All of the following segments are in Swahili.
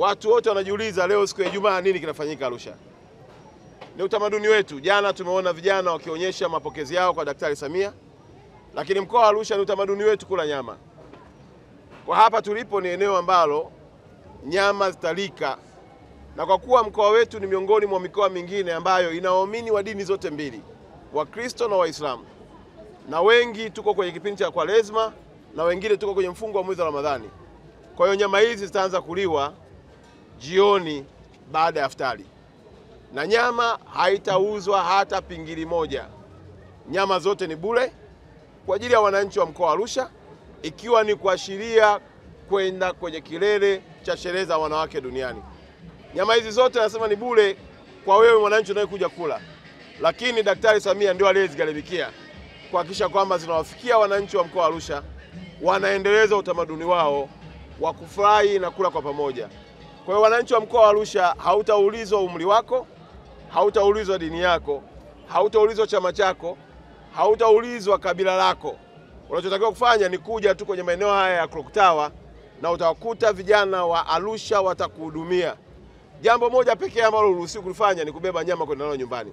Watu wote wanajiuliza leo siku ya Ijumaa nini kinafanyika Arusha. Ni utamaduni wetu. Jana tumeona vijana wakionyesha mapokezi yao kwa Daktari Samia. Lakini mkoa wa Arusha ni utamaduni wetu kula nyama. Kwa hapa tulipo ni eneo ambalo nyama zitalika. Na kwa kuwa mkoa wetu ni miongoni mwa mikoa mingine ambayo ina waumini wa dini zote mbili, Wakristo na Waislamu. Na wengi tuko kwenye kipindi cha Kwaresma na wengine tuko kwenye mfungo wa mwezi wa Ramadhani. Kwa hiyo nyama hizi zitaanza kuliwa jioni baada ya iftari. Na nyama haitauzwa hata pingili moja. Nyama zote ni bure kwa ajili ya wananchi wa mkoa wa Arusha, ikiwa ni kuashiria kwenda kwenye kilele cha sherehe za wanawake duniani. Nyama hizi zote nasema ni bure kwa wewe mwananchi unayekuja kula. Lakini Daktari Samia ndio aliyezigharamikia kuhakikisha kwamba zinawafikia wananchi wa mkoa wa Arusha, wanaendeleza utamaduni wao wa kufurahi na kula kwa pamoja. Kwa hiyo wananchi wa mkoa wa Arusha, hautaulizwa umri wako, hautaulizwa dini yako, hautaulizwa chama chako, hautaulizwa kabila lako. Unachotakiwa kufanya ni kuja tu kwenye maeneo haya ya Clock Tower na utakuta vijana wa Arusha watakuhudumia. Jambo moja pekee ambalo uruhusiwi kufanya ni kubeba nyama kwenda nayo nyumbani.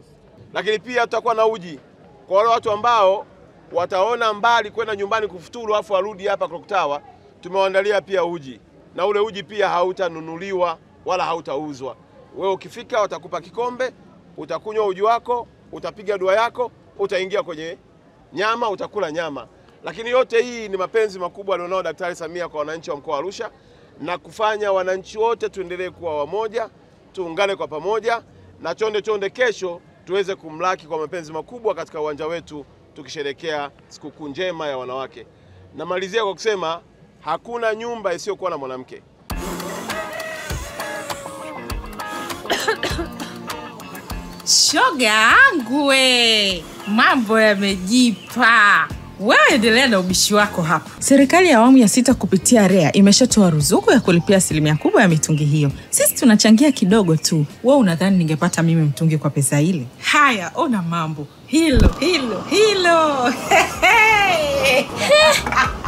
Lakini pia tutakuwa na uji kwa wale watu ambao wataona mbali kwenda nyumbani kufuturu afu warudi hapa Clock Tower. Tumewaandalia pia uji, na ule uji pia hautanunuliwa wala hautauzwa. Wewe ukifika watakupa kikombe, utakunywa uji wako, utapiga dua yako, utaingia kwenye nyama, utakula nyama. Lakini yote hii ni mapenzi makubwa alionao Daktari Samia kwa wananchi wa mkoa wa Arusha, na kufanya wananchi wote tuendelee kuwa wamoja, tuungane kwa pamoja, na chonde kesho tuweze kumlaki kwa mapenzi makubwa katika uwanja wetu tukisherehekea sikukuu njema ya wanawake. Namalizia kwa kusema hakuna nyumba isiyokuwa na mwanamke. Shoga yangu we, mambo yamejipa. Wewe endelea na ubishi wako hapa. Serikali ya awamu ya 6 kupitia REA imeshatoa ruzuku ya kulipia asilimia kubwa ya mitungi hiyo. Sisi tunachangia kidogo tu. Wewe unadhani ningepata mimi mtungi kwa pesa ile? Haya, ona mambo. Hilo.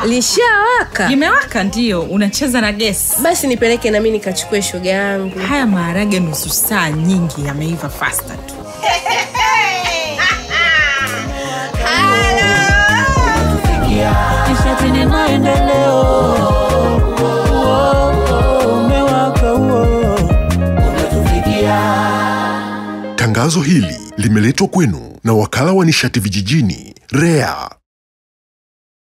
Lishawaka? Limewaka ndio, unacheza na gesi. Basi nipeleke na mimi nikachukue shoga yangu. Haya maharage nusu saa nyingi yameiva faster tu. Kisha tena maendeleo. Umewaka unatufikia. Tangazo hili limeletwa kwenu na Wakala wa Nishati Vijijini, REA.